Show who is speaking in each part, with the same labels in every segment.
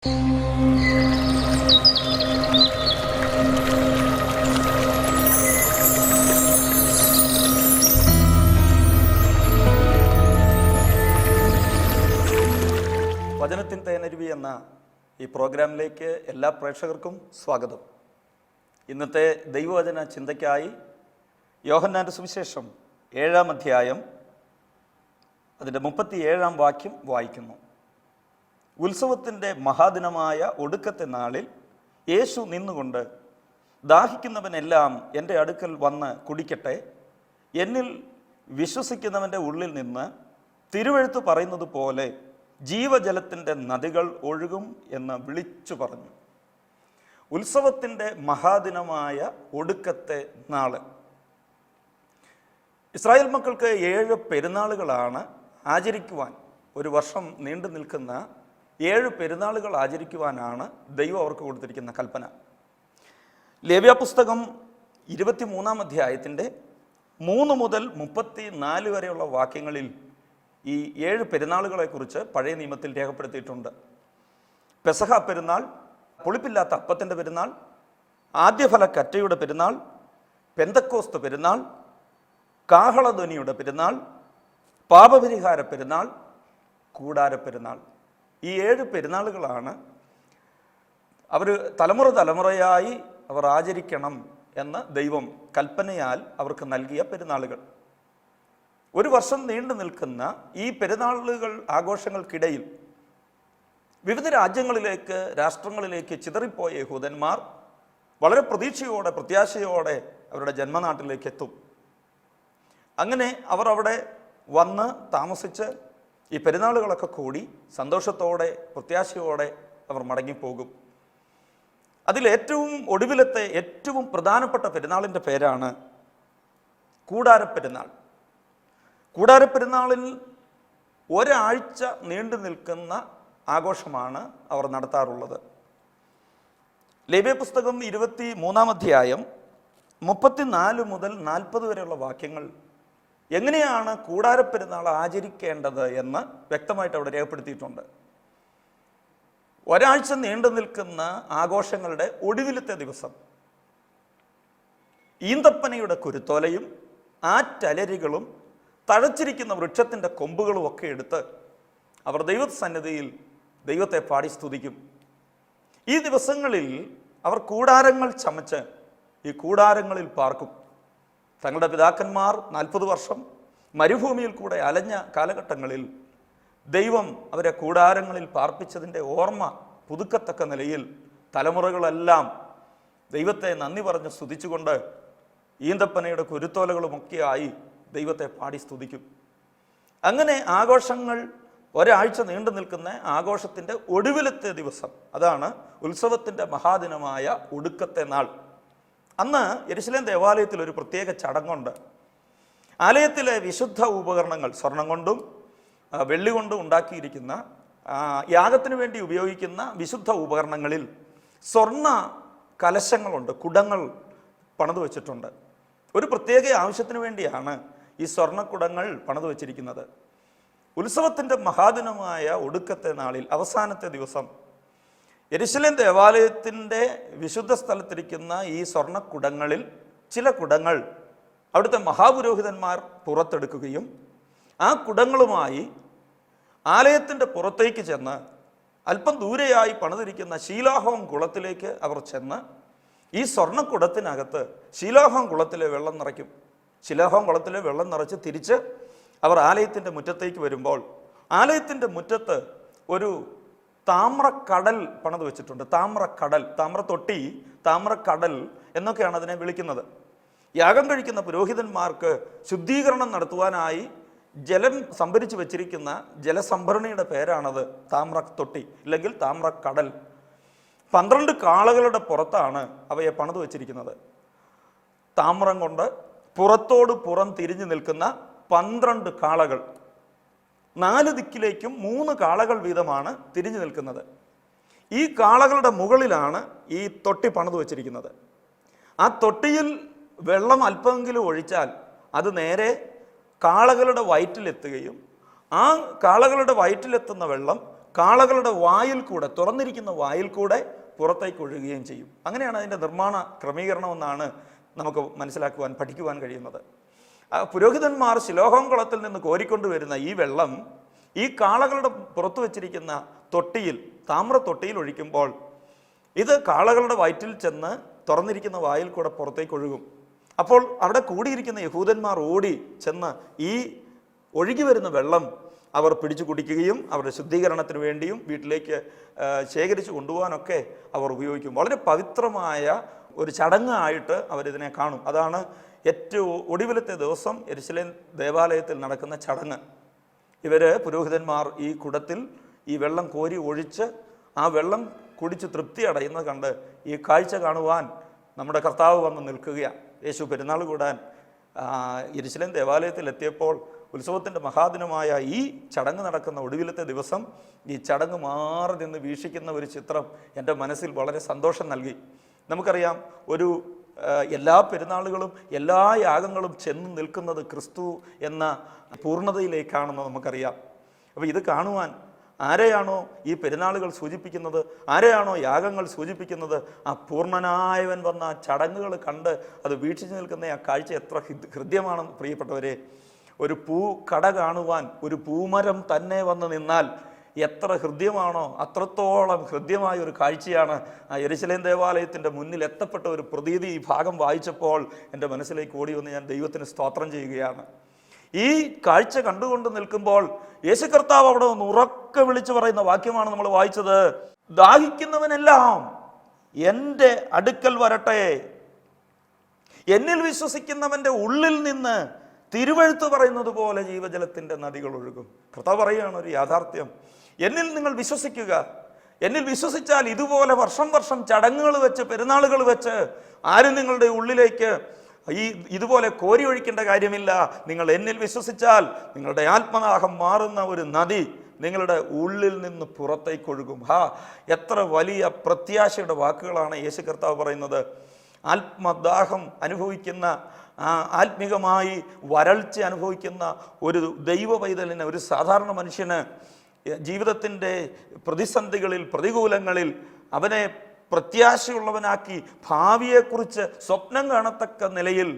Speaker 1: വചനത്തിൻ തേനരുവി എന്ന ഈ പ്രോഗ്രാമിലേക്ക് എല്ലാ പ്രേക്ഷകർക്കും സ്വാഗതം. ഇന്നത്തെ ദൈവവചന ചിന്തയ്ക്കായി യോഹന്നാൻ്റെ സുവിശേഷം 7-ാം അധ്യായം അതിൻ്റെ 37-ാം വാക്യം വായിക്കുന്നു. ഉത്സവത്തിൻ്റെ മഹാദിനമായ ഒടുക്കത്തെ നാളിൽ യേശു നിന്നുകൊണ്ട്, ദാഹിക്കുന്നവനെല്ലാം എൻ്റെ അടുക്കൽ വന്ന് കുടിക്കട്ടെ, എന്നിൽ വിശ്വസിക്കുന്നവൻ്റെ ഉള്ളിൽ നിന്ന് തിരുവെഴുത്ത് പറയുന്നത് പോലെ ജീവജലത്തിൻ്റെ നദികൾ ഒഴുകും എന്ന് വിളിച്ചു പറഞ്ഞു. ഉത്സവത്തിൻ്റെ മഹാദിനമായ ഒടുക്കത്തെ നാള്. ഇസ്രായേൽ മക്കൾക്ക് 7 പെരുന്നാളുകളാണ് ആചരിക്കുവാൻ, ഒരു വർഷം നീണ്ടു നിൽക്കുന്ന 7 പെരുന്നാളുകൾ ആചരിക്കുവാനാണ് ദൈവം അവർക്ക് കൊടുത്തിരിക്കുന്ന കൽപ്പന. ലേവ്യ പുസ്തകം 23-ാം അധ്യായത്തിൻ്റെ 3 മുതൽ 34 വരെയുള്ള വാക്യങ്ങളിൽ ഈ 7 പെരുന്നാളുകളെക്കുറിച്ച് പഴയ നിയമത്തിൽ രേഖപ്പെടുത്തിയിട്ടുണ്ട്. പെസഹ പെരുന്നാൾ, പുളിപ്പില്ലാത്ത അപ്പത്തിൻ്റെ പെരുന്നാൾ, ആദ്യഫല കറ്റയുടെ പെരുന്നാൾ, പെന്തക്കോസ്ത് പെരുന്നാൾ, കാഹളധ്വനിയുടെ പെരുന്നാൾ, പാപപരിഹാര പെരുന്നാൾ, കൂടാര പെരുന്നാൾ. ഈ 7 പെരുന്നാളുകളാണ് അവർ തലമുറയായി അവർ ആചരിക്കണം എന്ന് ദൈവം കൽപ്പനയാൽ അവർക്ക് നൽകിയ പെരുന്നാളുകൾ. ഒരു വർഷം നീണ്ടു നിൽക്കുന്ന ഈ പെരുന്നാളുകൾ ആഘോഷങ്ങൾക്കിടയിൽ വിവിധ രാഷ്ട്രങ്ങളിലേക്ക് ചിതറിപ്പോയ യഹൂദന്മാർ വളരെ പ്രതീക്ഷയോടെ, പ്രത്യാശയോടെ അവരുടെ ജന്മനാട്ടിലേക്ക് എത്തും. അങ്ങനെ അവർ അവിടെ വന്ന് താമസിച്ച് ഈ പെരുന്നാളുകളൊക്കെ കൂടി സന്തോഷത്തോടെ, പ്രത്യാശയോടെ അവർ മടങ്ങിപ്പോകും. അതിലേറ്റവും ഒടുവിലത്തെ, ഏറ്റവും പ്രധാനപ്പെട്ട പെരുന്നാളിൻ്റെ പേരാണ് കൂടാരപ്പെരുന്നാൾ. കൂടാരപ്പെരുന്നാളിൽ ഒരാഴ്ച നീണ്ടു നിൽക്കുന്ന ആഘോഷമാണ് അവർ നടത്താറുള്ളത്. ലേവ്യ പുസ്തകം 23-ാം അധ്യായം 34 മുതൽ 40 വരെയുള്ള വാക്യങ്ങൾ എങ്ങനെയാണ് കൂടാരപ്പെരുന്നാൾ ആചരിക്കേണ്ടത് എന്ന് വ്യക്തമായിട്ട് അവിടെ രേഖപ്പെടുത്തിയിട്ടുണ്ട്. ഒരാഴ്ച നീണ്ടു നിൽക്കുന്ന ആഘോഷങ്ങളുടെ ഒടുവിലത്തെ ദിവസം ഈന്തപ്പനയുടെ കുരുത്തോലയും ആറ്റലരികളും തഴച്ചിരിക്കുന്ന വൃക്ഷത്തിൻ്റെ കൊമ്പുകളും ഒക്കെ എടുത്ത് അവർ ദൈവസന്നിധിയിൽ ദൈവത്തെ പാടി സ്തുതിക്കും. ഈ ദിവസങ്ങളിൽ അവർ കൂടാരങ്ങൾ ചമച്ച് ഈ കൂടാരങ്ങളിൽ പാർക്കും. തങ്ങളുടെ പിതാക്കന്മാർ 40 വർഷം മരുഭൂമിയിൽ കൂടെ അലഞ്ഞ കാലഘട്ടങ്ങളിൽ ദൈവം അവരെ കൂടാരങ്ങളിൽ പാർപ്പിച്ചതിൻ്റെ ഓർമ്മ പുതുക്കത്തക്ക നിലയിൽ തലമുറകളെല്ലാം ദൈവത്തെ നന്ദി പറഞ്ഞ് സ്തുതിച്ചുകൊണ്ട് ഈന്തപ്പനയുടെ കുരുത്തോലകളുമൊക്കെയായി ദൈവത്തെ പാടി സ്തുതിക്കും. അങ്ങനെ ആഘോഷങ്ങൾ ഒരാഴ്ച നീണ്ടു നിൽക്കുന്ന ആഘോഷത്തിൻ്റെ ഒടുവിലത്തെ ദിവസം, അതാണ് ഉത്സവത്തിൻ്റെ മഹാദിനമായ ഒടുക്കത്തെ നാൾ. അന്ന് യെരുശലേം ദേവാലയത്തിൽ ഒരു പ്രത്യേക ചടങ്ങുണ്ട്. ആലയത്തിലെ വിശുദ്ധ ഉപകരണങ്ങൾ, സ്വർണം കൊണ്ടും വെള്ളി കൊണ്ടും ഉണ്ടാക്കിയിരിക്കുന്ന യാഗത്തിന് വേണ്ടി ഉപയോഗിക്കുന്ന വിശുദ്ധ ഉപകരണങ്ങളിൽ സ്വർണ്ണ കലശങ്ങളുണ്ട്, കുടങ്ങൾ പണിതു വച്ചിട്ടുണ്ട്. ഒരു പ്രത്യേക ആവശ്യത്തിന് വേണ്ടിയാണ് ഈ സ്വർണ്ണക്കുടങ്ങൾ പണിതു വച്ചിരിക്കുന്നത്. ഉത്സവത്തിൻ്റെ മഹാദിനമായ ഒടുക്കത്തെ നാളിൽ, അവസാനത്തെ ദിവസം, യെരുശലേം ദേവാലയത്തിൻ്റെ വിശുദ്ധ സ്ഥലത്തിരിക്കുന്ന ഈ സ്വർണ്ണക്കുടങ്ങളിൽ ചില കുടങ്ങൾ അവിടുത്തെ മഹാപുരോഹിതന്മാർ പുറത്തെടുക്കുകയും ആ കുടങ്ങളുമായി ആലയത്തിൻ്റെ പുറത്തേക്ക് ചെന്ന് അല്പം ദൂരെയായി പണിതിരിക്കുന്ന ശീലോഹോം കുളത്തിലേക്ക് അവർ ചെന്ന് ഈ സ്വർണ്ണക്കുടത്തിനകത്ത് ശീലോഹോം കുളത്തിലെ വെള്ളം നിറയ്ക്കും. ശീലോഹോം കുളത്തിലെ വെള്ളം നിറച്ച് തിരിച്ച് അവർ ആലയത്തിൻ്റെ മുറ്റത്തേക്ക് വരുമ്പോൾ ആലയത്തിൻ്റെ മുറ്റത്ത് ഒരു താമ്രക്കടൽ പണിത് വെച്ചിട്ടുണ്ട്. താമ്രക്കടൽ, താമ്രത്തൊട്ടി, താമ്രക്കടൽ എന്നൊക്കെയാണ് അതിനെ വിളിക്കുന്നത്. യാഗം കഴിക്കുന്ന പുരോഹിതന്മാർക്ക് ശുദ്ധീകരണം നടത്തുവാനായി ജലം സംഭരിച്ചു വച്ചിരിക്കുന്ന ജലസംഭരണിയുടെ പേരാണത് താമ്രത്തൊട്ടി, അല്ലെങ്കിൽ താമ്രക്കടൽ. 12 കാളകളുടെ പുറത്താണ് അവയെ പണിത് വച്ചിരിക്കുന്നത്. താമ്രം കൊണ്ട് പുറത്തോട് പുറം തിരിഞ്ഞു നിൽക്കുന്ന 12 കാളകൾ, 4 ദിക്കിലേക്കും 3 കാളകൾ വീതമാണ് തിരിഞ്ഞു നിൽക്കുന്നത്. ഈ കാളകളുടെ മുകളിലാണ് ഈ തൊട്ടി പണിത് വച്ചിരിക്കുന്നത്. ആ തൊട്ടിയിൽ വെള്ളം അല്പമെങ്കിലും ഒഴിച്ചാൽ അത് നേരെ കാളകളുടെ വയറ്റിലെത്തുകയും ആ കാളകളുടെ വയറ്റിലെത്തുന്ന വെള്ളം കാളകളുടെ വായിൽ കൂടെ, തുറന്നിരിക്കുന്ന വായിൽ കൂടെ പുറത്തേക്ക് ഒഴുകുകയും ചെയ്യും. അങ്ങനെയാണ് അതിൻ്റെ നിർമ്മാണ ക്രമീകരണമെന്നാണ് നമുക്ക് മനസ്സിലാക്കുവാൻ, പഠിക്കുവാൻ കഴിയുന്നത്. പുരോഹിതന്മാർ ശിലോഹം കുളത്തിൽ നിന്ന് കോരിക്കൊണ്ടുവരുന്ന ഈ വെള്ളം ഈ കാളകളുടെ പുറത്തു വച്ചിരിക്കുന്ന തൊട്ടിയിൽ, താമ്ര തൊട്ടിയിൽ ഒഴിക്കുമ്പോൾ ഇത് കാളകളുടെ വയറ്റിൽ ചെന്ന് തുറന്നിരിക്കുന്ന വായിൽ കൂടെ പുറത്തേക്ക് ഒഴുകും. അപ്പോൾ അവിടെ കൂടിയിരിക്കുന്ന യഹൂദന്മാർ ഓടി ചെന്ന് ഈ ഒഴുകി വരുന്ന വെള്ളം അവർ പിടിച്ചു കുടിക്കുകയും അവരുടെ ശുദ്ധീകരണത്തിന് വേണ്ടിയും വീട്ടിലേക്ക് ശേഖരിച്ചു കൊണ്ടുപോകാനൊക്കെ അവർ ഉപയോഗിക്കും. വളരെ പവിത്രമായ ഒരു ചടങ്ങായിട്ട് അവരിതിനെ കാണും. അതാണ് ഏറ്റവും ഒടുവിലത്തെ ദിവസം യെരുശലേം ദേവാലയത്തിൽ നടക്കുന്ന ചടങ്ങ്. പുരോഹിതന്മാർ ഈ കുടത്തിൽ ഈ വെള്ളം കോരി ഒഴിച്ച് ആ വെള്ളം കുടിച്ച് തൃപ്തി അടയുന്നത് കണ്ട് ഈ കാഴ്ച കാണുവാൻ നമ്മുടെ കർത്താവ് വന്ന് നിൽക്കുകയാണ്. യേശു പെരുന്നാൾ കൂടാൻ യെരുശലേം ദേവാലയത്തിൽ എത്തിയപ്പോൾ ഉത്സവത്തിൻ്റെ മഹാദിനമായ ഈ ചടങ്ങ് നടക്കുന്ന ഒടുവിലത്തെ ദിവസം ഈ ചടങ്ങ് മാറി നിന്ന് വീക്ഷിക്കുന്ന ഒരു ചിത്രം എൻ്റെ മനസ്സിൽ വളരെ സന്തോഷം നൽകി. നമുക്കറിയാം, എല്ലാ പെരുന്നാളുകളും എല്ലാ യാഗങ്ങളും ചെന്ന് നിൽക്കുന്നത് ക്രിസ്തു എന്ന പൂർണ്ണതയിലേക്കാണെന്ന് നമുക്കറിയാം. അപ്പോൾ ഇത് കാണുവാൻ ആരെയാണോ ഈ പെരുന്നാളുകൾ സൂചിപ്പിക്കുന്നത്, ആരെയാണോ യാഗങ്ങൾ സൂചിപ്പിക്കുന്നത്, ആ പൂർണ്ണനായവൻ വന്ന ആ ചടങ്ങുകൾ കണ്ട് അത് വീക്ഷിച്ചു നിൽക്കുന്ന ആ കാഴ്ച എത്ര ഹൃദ്യമാണ് പ്രിയപ്പെട്ടവരെ. ഒരു കട കാണുവാൻ ഒരു പൂമരം തന്നെ വന്ന് നിന്നാൽ എത്ര ഹൃദ്യമാണോ അത്രത്തോളം ഹൃദ്യമായ ഒരു കാഴ്ചയാണ് ആ യെരുശലേം ദേവാലയത്തിൻ്റെ മുന്നിൽ എത്തപ്പെട്ട ഒരു പ്രതീതി. ഈ ഭാഗം വായിച്ചപ്പോൾ എൻ്റെ മനസ്സിലേക്ക് ഓടി വന്ന് ഞാൻ ദൈവത്തിന് സ്തോത്രം ചെയ്യുകയാണ്. ഈ കാഴ്ച കണ്ടുകൊണ്ട് നിൽക്കുമ്പോൾ യേശു കർത്താവ് അവിടെ ഒന്ന് ഉറക്കെ വിളിച്ചു പറയുന്ന വാക്യമാണ് നമ്മൾ വായിച്ചത്. ദാഹിക്കുന്നവനെല്ലാം എൻ്റെ അടുക്കൽ വരട്ടെ, എന്നിൽ വിശ്വസിക്കുന്നവൻ്റെ ഉള്ളിൽ നിന്ന് തിരുവെഴുത്ത് പറയുന്നത് പോലെ ജീവജലത്തിൻ്റെ നദികൾ ഒഴുകും. കർത്താവ് പറയുകയാണ് ഒരു യാഥാർത്ഥ്യം. എന്നിൽ നിങ്ങൾ വിശ്വസിക്കുക. എന്നിൽ വിശ്വസിച്ചാൽ ഇതുപോലെ വർഷം വർഷം ചടങ്ങുകൾ വെച്ച്, പെരുന്നാളുകൾ വെച്ച് ആരും നിങ്ങളുടെ ഉള്ളിലേക്ക് ഇതുപോലെ കോരി ഒഴിക്കേണ്ട കാര്യമില്ല. നിങ്ങൾ എന്നിൽ വിശ്വസിച്ചാൽ നിങ്ങളുടെ ആത്മദാഹം മാറുന്ന ഒരു നദി നിങ്ങളുടെ ഉള്ളിൽ നിന്ന് പുറത്തേക്ക് ഒഴുകും. എത്ര വലിയ പ്രത്യാശയുടെ വാക്കുകളാണ് യേശു കർത്താവ് പറയുന്നത്. ആത്മദാഹം അനുഭവിക്കുന്ന, ആത്മീകമായി വരൾച്ച അനുഭവിക്കുന്ന ഒരു ദൈവ പൈതലിന്, ഒരു സാധാരണ മനുഷ്യന് ജീവിതത്തിൻ്റെ പ്രതിസന്ധികളിൽ, പ്രതികൂലങ്ങളിൽ അവനെ പ്രത്യാശയുള്ളവനാക്കി ഭാവിയെക്കുറിച്ച് സ്വപ്നം കാണത്തക്ക നിലയിൽ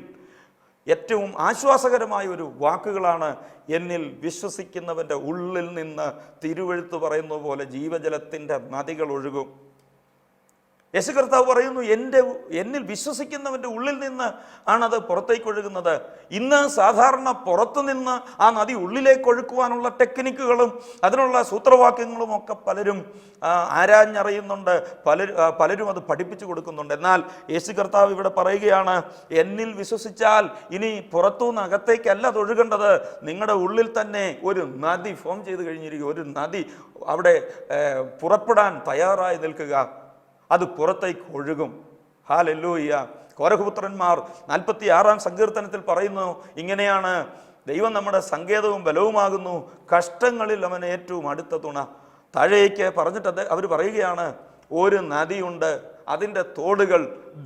Speaker 1: ഏറ്റവും ആശ്വാസകരമായ ഒരു വാക്കുകളാണ് എന്നിൽ വിശ്വസിക്കുന്നവൻ്റെ ഉള്ളിൽ നിന്ന് തിരുവെഴുത്ത് പറയുന്നത് പോലെ ജീവജലത്തിൻ്റെ നദികൾ ഒഴുകും. യേശു കർത്താവ് പറയുന്നു, എന്നിൽ വിശ്വസിക്കുന്നവൻ്റെ ഉള്ളിൽ നിന്ന് ആണത് പുറത്തേക്ക് ഒഴുകുന്നത്. ഇന്ന് സാധാരണ പുറത്തു നിന്ന് ആ നദി ഉള്ളിലേക്ക് ഒഴുക്കുവാനുള്ള ടെക്നിക്കുകളും അതിനുള്ള സൂത്രവാക്യങ്ങളും ഒക്കെ പലരും ആരാഞ്ഞറിയുന്നുണ്ട്, പലരും അത് പഠിപ്പിച്ചു കൊടുക്കുന്നുണ്ട്. എന്നാൽ യേശു കർത്താവ് ഇവിടെ പറയുകയാണ്, എന്നിൽ വിശ്വസിച്ചാൽ ഇനി പുറത്തുനിന്ന് അകത്തേക്കല്ല അത് ഒഴുകേണ്ടത്, നിങ്ങളുടെ ഉള്ളിൽ തന്നെ ഒരു നദി ഫോം ചെയ്ത് കഴിഞ്ഞിരിക്കുക. ഒരു നദി അവിടെ പുറപ്പെടാൻ തയ്യാറായി നിൽക്കുക. അത് പുറത്തേക്ക് ഒഴുകും. ഹല്ലേലൂയ. കോരഹപുത്രന്മാർ 46-ാം സങ്കീർത്തനത്തിൽ പറയുന്നു ഇങ്ങനെയാണ്, ദൈവം നമ്മുടെ സങ്കേതവും ബലവുമാകുന്നു, കഷ്ടങ്ങളിൽ അവൻ ഏറ്റവും അടുത്ത തുണ. താഴേക്ക് പറഞ്ഞിട്ട് അവർ പറയുകയാണ്, ഒരു നദിയുണ്ട്, അതിൻ്റെ തോടുകൾ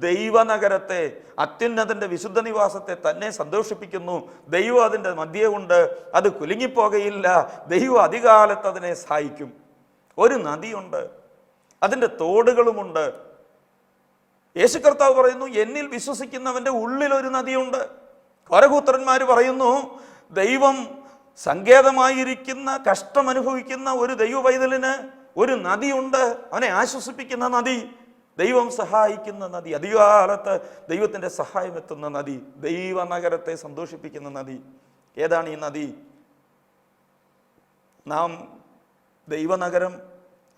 Speaker 1: ദൈവനഗരത്തെ, അത്യുന്നതൻ്റെ വിശുദ്ധ നിവാസത്തെ തന്നെ സന്തോഷിപ്പിക്കുന്നു. ദൈവം അതിൻ്റെ മധ്യമുണ്ട്, അത് കുലുങ്ങിപ്പോകയില്ല. ദൈവം അധികാലത്ത് അതിനെ സഹായിക്കും. ഒരു നദിയുണ്ട്, അതിൻ്റെ തോടുകളുമുണ്ട്. യേശു കർത്താവ് പറയുന്നു, എന്നിൽ വിശ്വസിക്കുന്നവൻ്റെ ഉള്ളിൽ ഒരു നദിയുണ്ട്. കോരഹപുത്രന്മാർ പറയുന്നു, ദൈവം സങ്കേതമായിരിക്കുന്ന, കഷ്ടമനുഭവിക്കുന്ന ഒരു ദൈവ പൈതലിന് ഒരു നദിയുണ്ട്, അവനെ ആശ്വസിപ്പിക്കുന്ന നദി, ദൈവം സഹായിക്കുന്ന നദി, അധികാലത്ത് ദൈവത്തിൻ്റെ സഹായം എത്തുന്ന നദി, ദൈവനഗരത്തെ സന്തോഷിപ്പിക്കുന്ന നദി. ഏതാണ് ഈ നദി? നാം ദൈവനഗരം,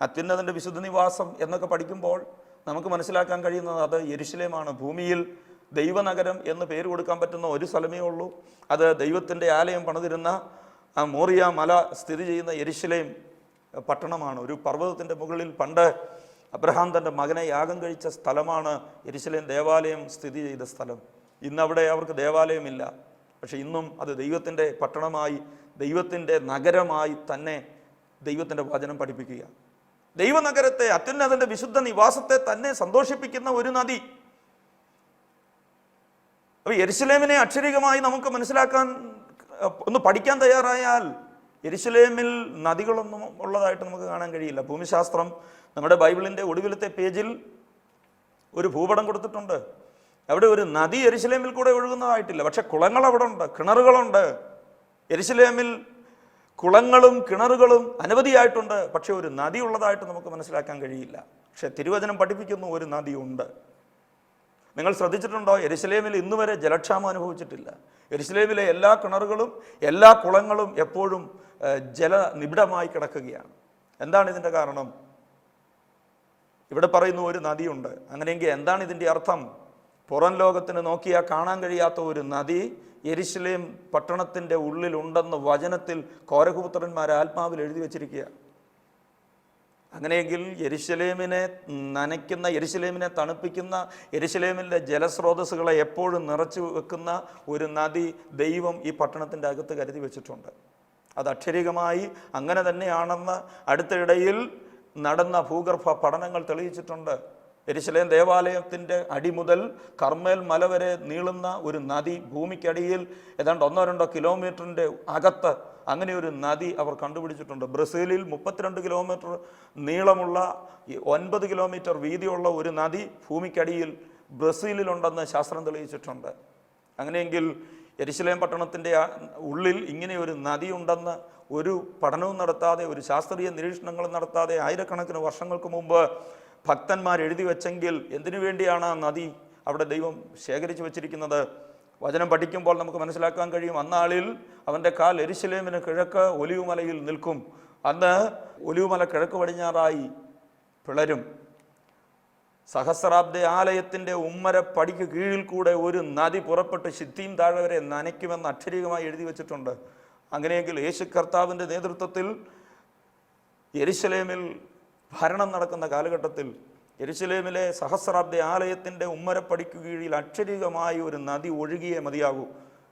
Speaker 1: അത്യുന്നതൻ്റെ വിശുദ്ധ നിവാസം എന്നൊക്കെ പഠിക്കുമ്പോൾ നമുക്ക് മനസ്സിലാക്കാൻ കഴിയുന്നത് അത് യെരുശലേമാണ്. ഭൂമിയിൽ ദൈവനഗരം എന്ന് പേര് കൊടുക്കാൻ പറ്റുന്ന ഒരു സ്ഥലമേ ഉള്ളൂ. അത് ദൈവത്തിൻ്റെ ആലയം പണിതിരുന്ന ആ മോറിയ മല സ്ഥിതി ചെയ്യുന്ന യെരുശലേം പട്ടണമാണ്. ഒരു പർവ്വതത്തിൻ്റെ മുകളിൽ പണ്ട് അബ്രഹാം തൻ്റെ മകനെ യാഗം കഴിച്ച സ്ഥലമാണ് യെരുശലേം ദേവാലയം സ്ഥിതി ചെയ്ത സ്ഥലം. ഇന്നവിടെ അവർക്ക് ദേവാലയമില്ല. പക്ഷെ ഇന്നും അത് ദൈവത്തിൻ്റെ പട്ടണമായി, ദൈവത്തിൻ്റെ നഗരമായി തന്നെ ദൈവത്തിൻ്റെ വചനം പഠിപ്പിക്കുക. ദൈവനഗരത്തെ, അത്യുന്നതൻ്റെ വിശുദ്ധ നിവാസത്തെ തന്നെ സന്തോഷിപ്പിക്കുന്ന ഒരു നദി. അപ്പോൾ യെരുശലേമിനെ അക്ഷരികമായി നമുക്ക് മനസ്സിലാക്കാൻ, ഒന്ന് പഠിക്കാൻ തയ്യാറായാൽ യെരുശലേമിൽ നദികളൊന്നും ഉള്ളതായിട്ട് നമുക്ക് കാണാൻ കഴിയില്ല. ഭൂമിശാസ്ത്രം നമ്മുടെ ബൈബിളിൻ്റെ ഒടുവിലത്തെ പേജിൽ ഒരു ഭൂപടം കൊടുത്തിട്ടുണ്ട്. അവിടെ ഒരു നദി യെരുശലേമിൽ കൂടെ ഒഴുകുന്നതായിട്ടില്ല. പക്ഷെ കുളങ്ങൾ അവിടെ ഉണ്ട്, കിണറുകളുണ്ട്. യെരുശലേമിൽ കുളങ്ങളും കിണറുകളും അനവധിയായിട്ടുണ്ട്. പക്ഷെ ഒരു നദി ഉള്ളതായിട്ട് നമുക്ക് മനസ്സിലാക്കാൻ കഴിയില്ല. പക്ഷെ തിരുവചനം പഠിപ്പിക്കുന്നു ഒരു നദിയുണ്ട്. നിങ്ങൾ ശ്രദ്ധിച്ചിട്ടുണ്ടോ? യെരുശലേമിൽ ഇന്ന് വരെ ജലക്ഷാമം അനുഭവിച്ചിട്ടില്ല. യെരുശലേമിലെ എല്ലാ കിണറുകളും എല്ലാ കുളങ്ങളും എപ്പോഴും ജലനിബിഡമായി കിടക്കുകയാണ്. എന്താണ് ഇതിൻ്റെ കാരണം? ഇവിടെ പറയുന്നു ഒരു നദിയുണ്ട്. അങ്ങനെയെങ്കിൽ എന്താണ് ഇതിൻ്റെ അർത്ഥം? പുറം ലോകത്തിന് നോക്കിയാൽ കാണാൻ കഴിയാത്ത ഒരു നദി യെരുശലേം പട്ടണത്തിൻ്റെ ഉള്ളിലുണ്ടെന്ന് വചനത്തിൽ കോരഹപുത്രന്മാർ ആത്മാവിൽ എഴുതി വച്ചിരിക്കുക. അങ്ങനെയെങ്കിൽ യെരുശലേമിനെ നനയ്ക്കുന്ന, യെരുശലേമിനെ തണുപ്പിക്കുന്ന, യെരുശലേമിൻ്റെ ജലസ്രോതസ്സുകളെ എപ്പോഴും നിറച്ചു വെക്കുന്ന ഒരു നദി ദൈവം ഈ പട്ടണത്തിൻ്റെ അകത്ത് കരുതി വെച്ചിട്ടുണ്ട്. അത് അക്ഷരികമായി അങ്ങനെ തന്നെയാണെന്ന് അടുത്തിടയിൽ നടന്ന ഭൂഗർഭ പഠനങ്ങൾ തെളിയിച്ചിട്ടുണ്ട്. യെരുശലേം ദേവാലയത്തിൻ്റെ അടി മുതൽ കർമ്മേൽ മല വരെ നീളുന്ന ഒരു നദി, ഭൂമിക്കടിയിൽ ഏതാണ്ട് 1-2 കിലോമീറ്ററിൻ്റെ അകത്ത് അങ്ങനെ ഒരു നദി അവർ കണ്ടുപിടിച്ചിട്ടുണ്ട്. ബ്രസീലിൽ 32 കിലോമീറ്റർ നീളമുള്ള 9 കിലോമീറ്റർ വീതിയുള്ള ഒരു നദി ഭൂമിക്കടിയിൽ ബ്രസീലിലുണ്ടെന്ന് ശാസ്ത്രം തെളിയിച്ചിട്ടുണ്ട്. അങ്ങനെയെങ്കിൽ യെരുശലേം പട്ടണത്തിൻ്റെ ഉള്ളിൽ ഇങ്ങനെ ഒരു നദി ഉണ്ടെന്ന് ഒരു പഠനവും നടത്താതെ, ഒരു ശാസ്ത്രീയ നിരീക്ഷണങ്ങളും നടത്താതെ ആയിരക്കണക്കിന് വർഷങ്ങൾക്ക് മുമ്പ് ഭക്തന്മാർ എഴുതി വെച്ചെങ്കിൽ എന്തിനു വേണ്ടിയാണ് ആ നദി അവിടെ ദൈവം ശേഖരിച്ചു വച്ചിരിക്കുന്നത്? വചനം പഠിക്കുമ്പോൾ നമുക്ക് മനസ്സിലാക്കാൻ കഴിയും. അന്നാളിൽ അവൻ്റെ കാൽ യെരുശലേമിന് കിഴക്ക് ഒലിവുമലയിൽ നിൽക്കും. അന്ന് ഒലിവുമല കിഴക്ക് പടിഞ്ഞാറായി പിളരും. സഹസ്രാബ്ദ ആലയത്തിൻ്റെ ഉമ്മരപ്പടിക്ക് കീഴിൽ കൂടെ ഒരു നദി പുറപ്പെട്ട് ശിത്തീം താഴെ വരെ നനയ്ക്കുമെന്ന് അക്ഷരീകമായി എഴുതി വച്ചിട്ടുണ്ട്. അങ്ങനെയെങ്കിൽ യേശു കർത്താവിൻ്റെ നേതൃത്വത്തിൽ യെരുശലേമിൽ ഭരണം നടക്കുന്ന കാലഘട്ടത്തിൽ യെരുശലേമിലെ സഹസ്രാബ്ദ ആലയത്തിൻ്റെ ഉമ്മരപ്പടിക്ക് കീഴിൽ അക്ഷരീകമായി ഒരു നദി ഒഴുകിയേ മതിയാകൂ.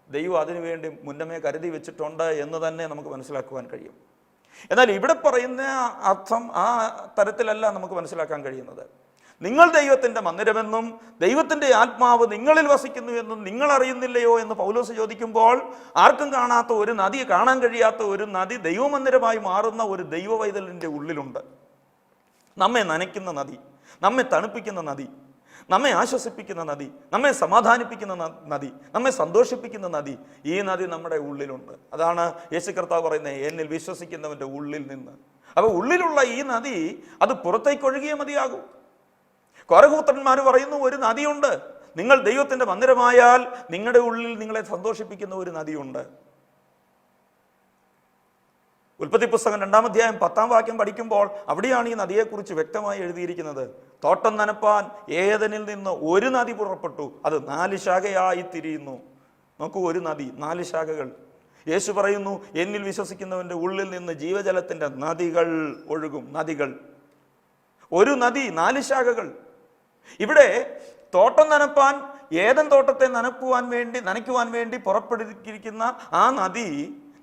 Speaker 1: ദൈവം അതിനുവേണ്ടി മുന്നമേ കരുതി വെച്ചിട്ടുണ്ട് എന്ന് തന്നെ നമുക്ക് മനസ്സിലാക്കുവാൻ കഴിയും. എന്നാൽ ഇവിടെ പറയുന്ന അർത്ഥം ആ തരത്തിലല്ല നമുക്ക് മനസ്സിലാക്കാൻ കഴിയുന്നത്. നിങ്ങൾ ദൈവത്തിൻ്റെ മന്ദിരമെന്നും ദൈവത്തിൻ്റെ ആത്മാവ് നിങ്ങളിൽ വസിക്കുന്നു എന്നും നിങ്ങൾ അറിയുന്നില്ലയോ എന്ന് പൗലോസ് ചോദിക്കുമ്പോൾ, ആർക്കും കാണാത്ത ഒരു നദി, കാണാൻ കഴിയാത്ത ഒരു നദി ദൈവമന്ദിരമായി മാറുന്ന ഒരു ദൈവവൈതലിൻ്റെ ഉള്ളിലുണ്ട്. നമ്മെ നനയ്ക്കുന്ന നദി, നമ്മെ തണുപ്പിക്കുന്ന നദി, നമ്മെ ആശ്വസിപ്പിക്കുന്ന നദി, നമ്മെ സമാധാനിപ്പിക്കുന്ന നദി, നമ്മെ സന്തോഷിപ്പിക്കുന്ന നദി, ഈ നദി നമ്മുടെ ഉള്ളിലുണ്ട്. അതാണ് യേശു കർത്താവ് പറയുന്നത്, എന്നിൽ വിശ്വസിക്കുന്നവൻ്റെ ഉള്ളിൽ നിന്ന്. അപ്പോൾ ഉള്ളിലുള്ള ഈ നദി അത് പുറത്തേക്ക് ഒഴുകിയേ മതിയാകൂ. കോരഹപുത്രന്മാർ പറയുന്നു ഒരു നദിയുണ്ട്. നിങ്ങൾ ദൈവത്തിൻ്റെ മന്ദിരമായാൽ നിങ്ങളുടെ ഉള്ളിൽ നിങ്ങളെ സന്തോഷിപ്പിക്കുന്ന ഒരു നദിയുണ്ട്. ഉൽപ്പത്തി പുസ്തകം 2-ാം അധ്യായം 10-ാം വാക്യം പഠിക്കുമ്പോൾ അവിടെയാണ് ഈ നദിയെക്കുറിച്ച് വ്യക്തമായി എഴുതിയിരിക്കുന്നത്. തോട്ടം നനപ്പാൻ ഏദനിൽ നിന്ന് ഒരു നദി പുറപ്പെട്ടു, അത് 4 ശാഖയായി തിരിയുന്നു. നോക്കൂ, ഒരു നദി, 4 ശാഖകൾ. യേശു പറയുന്നു, എന്നിൽ വിശ്വസിക്കുന്നവൻ്റെ ഉള്ളിൽ നിന്ന് ജീവജലത്തിൻ്റെ നദികൾ ഒഴുകും. നദികൾ, ഒരു നദി, 4 ശാഖകൾ. ഇവിടെ തോട്ടം നനപ്പാൻ, ഏദൻ തോട്ടത്തെ നനയ്ക്കുവാൻ വേണ്ടി പുറപ്പെടുത്തിയിരിക്കുന്ന ആ നദി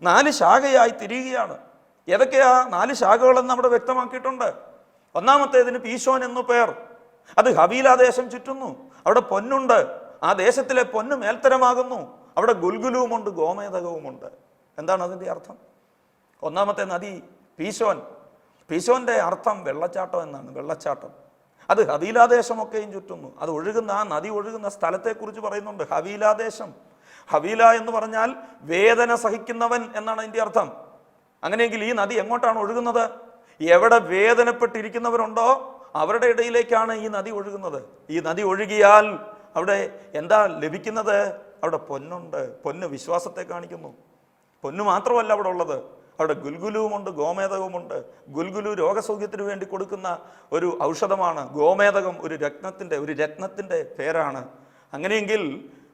Speaker 1: 4 ശാഖയായി തിരിയുകയാണ്. ഏതൊക്കെയാ 4 ശാഖകളെന്ന് അവിടെ വ്യക്തമാക്കിയിട്ടുണ്ട്. ഒന്നാമത്തേതിന് പീശോൻ എന്നു പേർ. അത് ഹവീല ദേശം ചുറ്റുന്നു. അവിടെ പൊന്നുണ്ട്. ആ ദേശത്തിലെ പൊന്ന് മേൽത്തരമാകുന്നു. അവിടെ ഗുൽഗുലുവുമുണ്ട്, ഗോമേതകവുമുണ്ട്. എന്താണ് അതിൻ്റെ അർത്ഥം? ഒന്നാമത്തെ നദി പീശോൻ. പീശോന്റെ അർത്ഥം വെള്ളച്ചാട്ടം എന്നാണ്. വെള്ളച്ചാട്ടം അത് ഹവീലാദേശമൊക്കെയും ചുറ്റുന്നു. അത് ഒഴുകുന്ന, ആ നദി ഒഴുകുന്ന സ്ഥലത്തെക്കുറിച്ച് പറയുന്നുണ്ട്, ഹവീലാദേശം. ഹവീല എന്ന് പറഞ്ഞാൽ വേദന സഹിക്കുന്നവൻ എന്നാണ് അതിൻ്റെ അർത്ഥം. അങ്ങനെയെങ്കിൽ ഈ നദി എങ്ങോട്ടാണ് ഒഴുകുന്നത്? എവിടെ വേദനപ്പെട്ടിരിക്കുന്നവരുണ്ടോ അവരുടെ ഇടയിലേക്കാണ് ഈ നദി ഒഴുകുന്നത്. ഈ നദി ഒഴുകിയാൽ അവിടെ എന്താ ലഭിക്കുന്നത്? അവിടെ പൊന്നുണ്ട്. പൊന്ന് വിശ്വാസത്തെ കാണിക്കുന്നു. പൊന്ന് മാത്രമല്ല അവിടെ ഉള്ളത്, അവിടെ ഗുൽഗുലുവുമുണ്ട്, ഗോമേതകവുമുണ്ട്. ഗുൽഗുലു രോഗസൗഖ്യത്തിന് വേണ്ടി കൊടുക്കുന്ന ഒരു ഔഷധമാണ്. ഗോമേതകം ഒരു രത്നത്തിൻ്റെ പേരാണ്. അങ്ങനെയെങ്കിൽ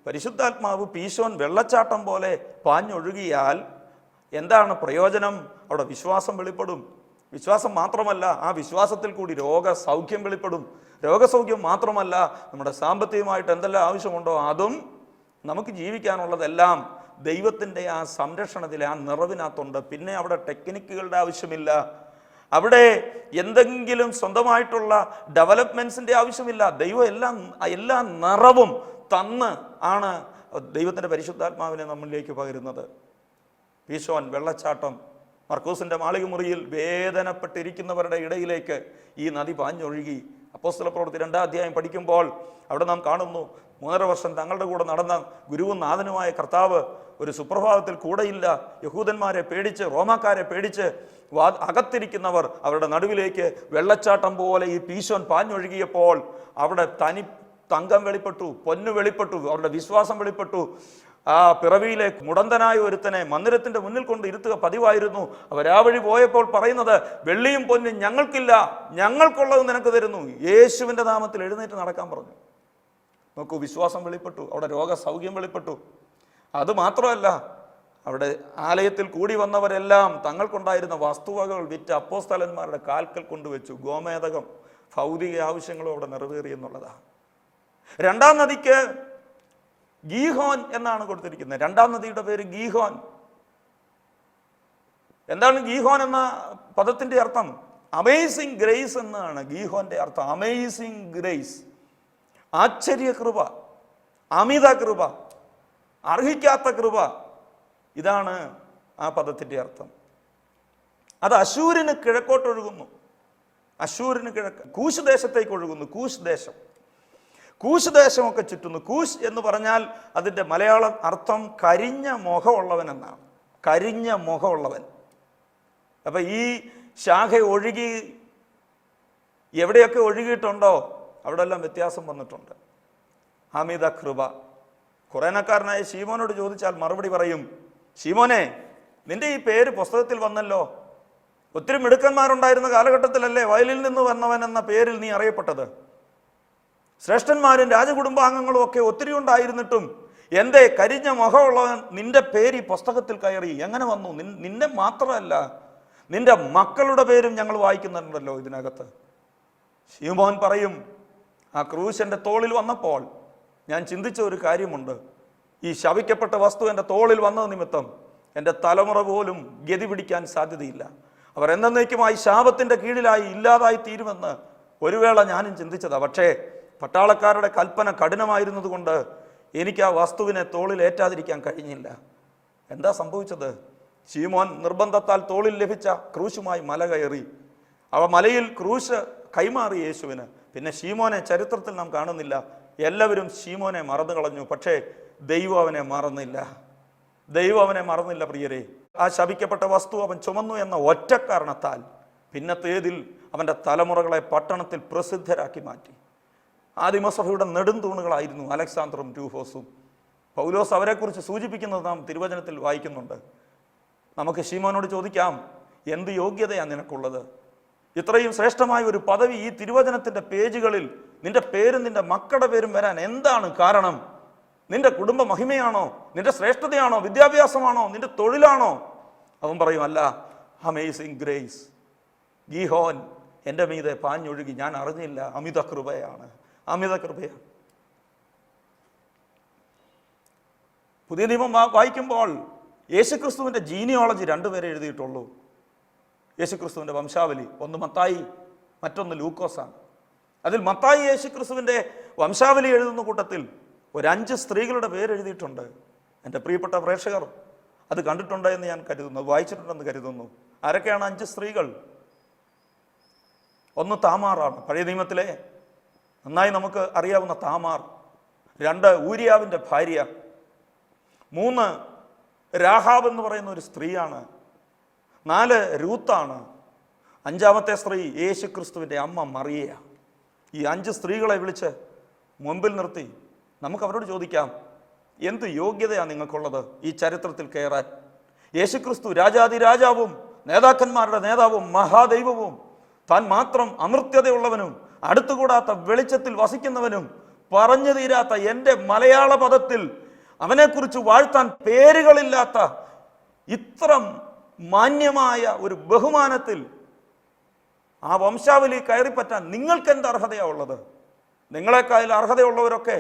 Speaker 1: പരിശുദ്ധാത്മാവ് പീശോൻ വെള്ളച്ചാട്ടം പോലെ പാഞ്ഞൊഴുകിയാൽ എന്താണ് പ്രയോജനം? അവിടെ വിശ്വാസം വെളിപ്പെടും. വിശ്വാസം മാത്രമല്ല, ആ വിശ്വാസത്തിൽ കൂടി രോഗസൗഖ്യം വെളിപ്പെടും. രോഗസൗഖ്യം മാത്രമല്ല, നമ്മുടെ സാമ്പത്തികമായിട്ട് എന്തെല്ലാം ആവശ്യമുണ്ടോ അതും, നമുക്ക് ജീവിക്കാനുള്ളതെല്ലാം ദൈവത്തിൻ്റെ ആ സംരക്ഷണത്തിൽ, ആ നിറവിനകത്തുണ്ട്. പിന്നെ അവിടെ ടെക്നിക്കുകളുടെ ആവശ്യമില്ല. അവിടെ എന്തെങ്കിലും സ്വന്തമായിട്ടുള്ള ഡെവലപ്മെൻറ്റ്സിൻ്റെ ആവശ്യമില്ല. ദൈവം എല്ലാ നിറവും തന്ന് ആണ് ദൈവത്തിൻ്റെ പരിശുദ്ധാത്മാവിനെ നമ്മളിലേക്ക് പകരുന്നത്. പീശോൻ വെള്ളച്ചാട്ടം, മർക്കോസിൻ്റെ മാളിക മുറിയിൽ വേദനപ്പെട്ടിരിക്കുന്നവരുടെ ഇടയിലേക്ക് ഈ നദി പാഞ്ഞൊഴുകി. അപ്പോസ്തല പ്രവൃത്തി 2-ാം അധ്യായം പഠിക്കുമ്പോൾ അവിടെ നാം കാണുന്നു, 3.5 വർഷം തങ്ങളുടെ കൂടെ നടന്ന ഗുരുവും നാഥനുമായ കർത്താവ് ഒരു സുപ്രഭാതത്തിൽ കൂടെയില്ല. യഹൂദന്മാരെ പേടിച്ച്, റോമാക്കാരെ പേടിച്ച് അകത്തിരിക്കുന്നവർ അവരുടെ നടുവിലേക്ക് വെള്ളച്ചാട്ടം പോലെ ഈ പീശോൻ പാഞ്ഞൊഴുകിയപ്പോൾ അവിടെ തങ്കം വെളിപ്പെട്ടു, പൊന്നു വെളിപ്പെട്ടു, അവരുടെ വിശ്വാസം വെളിപ്പെട്ടു. ആ പിറവിയിലെ മുടന്തനായ ഒരുത്തനെ മന്ദിരത്തിന്റെ മുന്നിൽ കൊണ്ട് ഇരുത്തുക പതിവായിരുന്നു. അവരാ വഴി പോയപ്പോൾ പറയുന്നത്, വെള്ളിയും പൊന്നും ഞങ്ങൾക്കില്ല, ഞങ്ങൾക്കുള്ളത് നിനക്ക് തരുന്നു, യേശുവിൻ്റെ നാമത്തിൽ എഴുന്നേറ്റ് നടക്കാൻ പറഞ്ഞു. നോക്കൂ, വിശ്വാസം വെളിപ്പെട്ടു, അവിടെ രോഗസൗഖ്യം വെളിപ്പെട്ടു. അതുമാത്രമല്ല, അവിടെ ആലയത്തിൽ കൂടി വന്നവരെല്ലാം തങ്ങൾക്കുണ്ടായിരുന്ന വസ്തുവകകൾ വിറ്റ് അപ്പോസ്തലന്മാരുടെ കാൽക്കൽ കൊണ്ടുവച്ചു. ഗോമേതകം, ഭൗതിക ആവശ്യങ്ങളും അവിടെ നിറവേറി എന്നുള്ളതാണ്. 2-ാം നദിക്ക് ഗീഹോൻ എന്നാണ് കൊടുത്തിരിക്കുന്നത്. 2-ാം നദിയുടെ പേര് ഗീഹോൻ. എന്താണ് ഗീഹോൻ എന്ന പദത്തിന്റെ അർത്ഥം? അമേസിംഗ് ഗ്രേസ് എന്നാണ് ഗീഹോന്റെ അർത്ഥം. അമേസിംഗ് ഗ്രേസ്, ആശ്ചര്യ കൃപ, അമിത കൃപ, അർഹിക്കാത്ത കൃപ. ഇതാണ് ആ പദത്തിന്റെ അർത്ഥം. അത് അശൂരിന് കിഴക്കോട്ടൊഴുകുന്നു. അശൂരിന് കിഴക്ക് കൂശ് ദേശത്തേക്ക് ഒഴുകുന്നു. കൂശ് ദേശം, കൂശ് ദേശമൊക്കെ ചുറ്റുന്നു. കൂശ് എന്ന് പറഞ്ഞാൽ അതിൻ്റെ മലയാളം അർത്ഥം കരിഞ്ഞ മുഖമുള്ളവൻ എന്നാണ്. കരിഞ്ഞ മുഖമുള്ളവൻ. അപ്പം ഈ ശാഖ ഒഴുകി എവിടെയൊക്കെ ഒഴുകിയിട്ടുണ്ടോ അവിടെ എല്ലാം വ്യത്യാസം വന്നിട്ടുണ്ട്. അമിത കൃപ. ഖുറേനക്കാരനായ ശീമോനോട് ചോദിച്ചാൽ മറുപടി പറയും, ശീമോനെ, നിന്റെ ഈ പേര് പുസ്തകത്തിൽ വന്നല്ലോ. ഒത്തിരി മിടുക്കന്മാരുണ്ടായിരുന്ന കാലഘട്ടത്തിലല്ലേ വയലിൽ നിന്ന് വന്നവൻ എന്ന പേരിൽ നീ അറിയപ്പെട്ടത്? ശ്രേഷ്ഠന്മാരും രാജകുടുംബാംഗങ്ങളും ഒക്കെ ഒത്തിരി ഉണ്ടായിരുന്നിട്ടും എന്തേ കരിഞ്ഞ മുഖമുള്ളവൻ നിന്റെ പേര് ഈ പുസ്തകത്തിൽ കയറി? എങ്ങനെ വന്നു? നിന്നെ മാത്രമല്ല, നിന്റെ മക്കളുടെ പേരും ഞങ്ങൾ വായിക്കുന്നുണ്ടല്ലോ ഇതിനകത്ത്. ശീമോൻ പറയും, ആ ക്രൂശ് എൻ്റെ തോളിൽ വന്നപ്പോൾ ഞാൻ ചിന്തിച്ച ഒരു കാര്യമുണ്ട്. ഈ ശപിക്കപ്പെട്ട വസ്തു എൻ്റെ തോളിൽ വന്നത് നിമിത്തം എൻ്റെ തലമുറ പോലും ഗതി പിടിക്കാൻ സാധ്യതയില്ല. അവർ എന്നേക്കുമായി ശാപത്തിൻ്റെ കീഴിലായി ഇല്ലാതായി തീരുമെന്ന് ഒരു വേള ഞാനും ചിന്തിച്ചതാണ്. പക്ഷേ പട്ടാളക്കാരുടെ കൽപ്പന കഠിനമായിരുന്നത് കൊണ്ട് എനിക്ക് ആ വസ്തുവിനെ തോളിൽ ഏറ്റാതിരിക്കാൻ കഴിഞ്ഞില്ല. എന്താ സംഭവിച്ചത്? ശീമോൻ നിർബന്ധത്താൽ തോളിൽ ലഭിച്ച ക്രൂശുമായി മല കയറി. അവ മലയിൽ ക്രൂശ് കൈമാറി യേശുവിന്. പിന്നെ ശീമോനെ ചരിത്രത്തിൽ നാം കാണുന്നില്ല. എല്ലാവരും ശീമോനെ മറന്നു കളഞ്ഞു. പക്ഷേ ദൈവം അവനെ മറന്നില്ല. ദൈവം അവനെ മറന്നില്ല പ്രിയരെ. ആ ശപിക്കപ്പെട്ട വസ്തു അവൻ ചുമന്നു എന്ന ഒറ്റ കാരണത്താൽ പിന്നത്തേതിൽ അവൻ്റെ തലമുറകളെ പട്ടണത്തിൽ പ്രസിദ്ധരാക്കി മാറ്റി. ആദിമസഭയുടെ നെടുംതൂണുകളായിരുന്നു അലക്സാണ്ടറും രൂഫോസും. പൗലോസ് അവരെക്കുറിച്ച് സൂചിപ്പിക്കുന്നത് നാം തിരുവചനത്തിൽ വായിക്കുന്നുണ്ട്. നമുക്ക് ശീമോനോട് ചോദിക്കാം, എന്ത് യോഗ്യതയാണ് നിനക്കുള്ളത്? ഇത്രയും ശ്രേഷ്ഠമായ ഒരു പദവി ഈ തിരുവചനത്തിൻ്റെ പേജുകളിൽ നിന്റെ പേരും നിന്റെ മക്കളുടെ പേരും വരാൻ എന്താണ് കാരണം? നിന്റെ കുടുംബ മഹിമയാണോ? നിന്റെ ശ്രേഷ്ഠതയാണോ? വിദ്യാഭ്യാസമാണോ? നിന്റെ തൊഴിലാണോ? അവൻ പറയും, അല്ല, അമേസിംഗ് ഗ്രേസ്, ഗീഹോൻ എൻ്റെ മീതെ പാഞ്ഞൊഴുകി, ഞാൻ അറിഞ്ഞില്ല. അമിത കൃപയാണ്, അമിത കൃപയാണ്. പുതിയ നിയമം വായിക്കുമ്പോൾ യേശുക്രിസ്തുവിൻ്റെ ജീനിയോളജി 2 പേരെ എഴുതിയിട്ടുള്ളൂ. യേശുക്രിസ്തുവിൻ്റെ വംശാവലി, ഒന്ന് മത്തായി, മറ്റൊന്ന് ലൂക്കോസാണ്. അതിൽ മത്തായി യേശുക്രിസ്തുവിൻ്റെ വംശാവലി എഴുതുന്ന കൂട്ടത്തിൽ ഒരു 5 സ്ത്രീകളുടെ പേര് എഴുതിയിട്ടുണ്ട്. എൻ്റെ പ്രിയപ്പെട്ട പ്രേക്ഷകർ അത് കണ്ടിട്ടുണ്ട് എന്ന് ഞാൻ കരുതുന്നു, വായിച്ചിട്ടുണ്ടെന്ന് കരുതുന്നു. ആരൊക്കെയാണ് 5 സ്ത്രീകൾ? ഒന്ന് താമാറാണ്, പഴയ നിയമത്തിലെ നന്നായി നമുക്ക് അറിയാവുന്ന താമാർ. 2 ഊരിയാവിൻ്റെ ഭാര്യ. 3 രാഹാബ് എന്ന് പറയുന്ന ഒരു സ്ത്രീയാണ്. 4 രൂത്താണ്. 5-ാമത്തെ സ്ത്രീ യേശുക്രിസ്തുവിൻ്റെ അമ്മ മറിയ. ഈ 5 സ്ത്രീകളെ വിളിച്ച് മുമ്പിൽ നിർത്തി നമുക്ക് അവരോട് ചോദിക്കാം, എന്ത് യോഗ്യതയാണ് നിങ്ങൾക്കുള്ളത് ഈ ചരിത്രത്തിൽ കയറാൻ? യേശുക്രിസ്തു രാജാതിരാജാവും നേതാക്കന്മാരുടെ നേതാവും മഹാദൈവവും, താൻ മാത്രം അമൃത്യതയുള്ളവനും അടുത്തുകൂടാത്ത വെളിച്ചത്തിൽ വസിക്കുന്നവനും, പറഞ്ഞു തീരാത്ത എൻ്റെ മലയാള പദത്തിൽ അവനെക്കുറിച്ച് വാഴ്ത്താൻ പേരുകളില്ലാത്ത ഇത്ര മാന്യമായ ഒരു ബഹുമാനത്തിൽ ആ വംശാവലി കയറിപ്പറ്റാൻ നിങ്ങൾക്ക് എന്ത് അർഹതയാണ് ഉള്ളത്? നിങ്ങളെക്കാൾ അർഹതയുള്ളവരൊക്കെ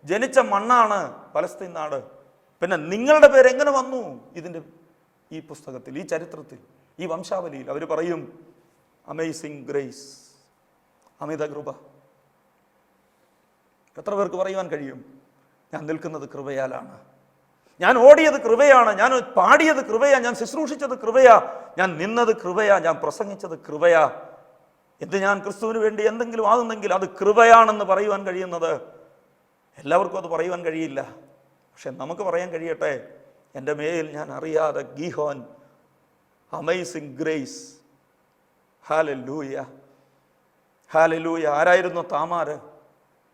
Speaker 1: ജനിച്ച മണ്ണാണ് പലസ്തീൻ നാട്. പിന്നെ നിങ്ങളുടെ പേര് എങ്ങനെ വന്നു ഈ പുസ്തകത്തിൽ, ഈ ചരിത്രത്തിൽ, ഈ വംശാവലിയിൽ? അവർ പറയും, അമേസിംഗ് ഗ്രേസ്, അമിത കൃപ. എത്ര പേർക്ക് പറയുവാൻ കഴിയും, ഞാൻ നിൽക്കുന്നത് കൃപയാലാണ്, ഞാൻ ഓടിയത് കൃപയാണ്, ഞാൻ പാടിയത് കൃപയാ, ഞാൻ ശുശ്രൂഷിച്ചത് കൃപയാ, ഞാൻ നിന്നത് കൃപയാ, ഞാൻ പ്രസംഗിച്ചത് കൃപയാ. എന്ത് ഞാൻ ക്രിസ്തുവിന് വേണ്ടി എന്തെങ്കിലും ആകുന്നെങ്കിൽ അത് കൃപയാണെന്ന് പറയുവാൻ കഴിയുന്നത് എല്ലാവർക്കും അത് പറയുവാൻ കഴിയില്ല. പക്ഷെ നമുക്ക് പറയാൻ കഴിയട്ടെ, എൻ്റെ മേൽ ഞാൻ അറിയാതെ ഗീഹോൻ, അമേസിംഗ് ഗ്രേസ്. Hallelujah, hallelujah. ആരായിരുന്നു താമാർ?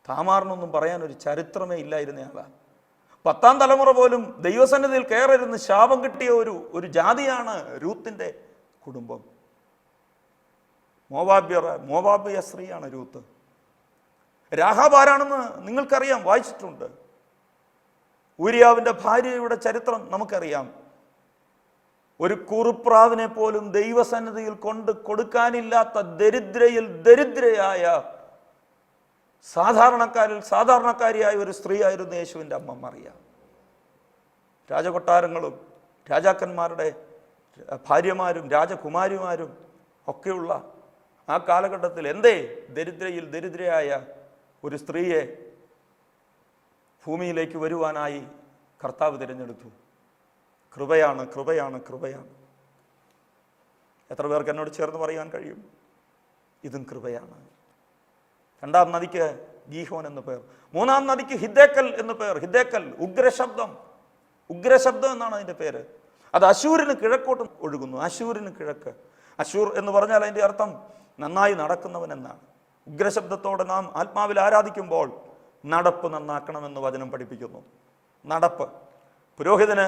Speaker 1: താമാറിനൊന്നും പറയാൻ ഒരു ചരിത്രമേ ഇല്ലായിരുന്നയാളാണ്. 10ാം തലമുറ പോലും ദൈവസന്നിധിയിൽ കയറിയിരുന്ന് ശാപം കിട്ടിയ ഒരു ജാതിയാണ് രൂത്തിന്റെ കുടുംബം. മോവാബ്യ സ്ത്രീയാണ് രൂത്ത്. രാഹാബ് ആരാണെന്ന് നിങ്ങൾക്കറിയാം, വായിച്ചിട്ടുണ്ട്. ഊരിയാവിന്റെ ഭാര്യയുടെ ചരിത്രം നമുക്കറിയാം. ഒരു കുറുപ്രാവിനെ പോലും ദൈവസന്നിധിയിൽ കൊണ്ട് കൊടുക്കാനില്ലാത്ത ദരിദ്രയിൽ ദരിദ്രയായ സാധാരണക്കാരിയായ ഒരു സ്ത്രീയായിരുന്നു യേശുവിൻ്റെ അമ്മ മറിയ. രാജകൊട്ടാരങ്ങളും രാജാക്കന്മാരുടെ ഭാര്യമാരും രാജകുമാരിമാരും ഒക്കെയുള്ള ആ കാലഘട്ടത്തിൽ എന്തേ ദരിദ്രയിൽ ദരിദ്രയായ ഒരു സ്ത്രീയെ ഭൂമിയിലേക്ക് വരുവാനായി കർത്താവ് തിരഞ്ഞെടുത്തു. കൃപയാണ്, കൃപയാണ്, കൃപയാണ്. എത്ര പേർക്ക് എന്നോട് ചേർന്ന് പറയാൻ കഴിയും? ഇതും കൃപയാണ്. 2ാം നദിക്ക് ഗീഹോൻ എന്ന് പേർ. 3ാം നദിക്ക് ഹിദ്ദേക്കൽ എന്ന് പേർ. ഹിദ്ദേക്കൽ ഉഗ്രശബ്ദം, ഉഗ്രശബ്ദം എന്നാണ് അതിൻ്റെ പേര്. അത് അശൂരിന് കിഴക്കോട്ട് ഒഴുകുന്നു. അശൂരിന് കിഴക്ക്. അശൂർ എന്ന് പറഞ്ഞാൽ അതിൻ്റെ അർത്ഥം നന്നായി നടക്കുന്നവൻ എന്നാണ്. ഉഗ്രശബ്ദത്തോടെ നാം ആത്മാവിൽ ആരാധിക്കുമ്പോൾ നടപ്പ് നന്നാക്കണമെന്ന് വചനം പഠിപ്പിക്കുന്നു. നടപ്പ്. പുരോഹിതന്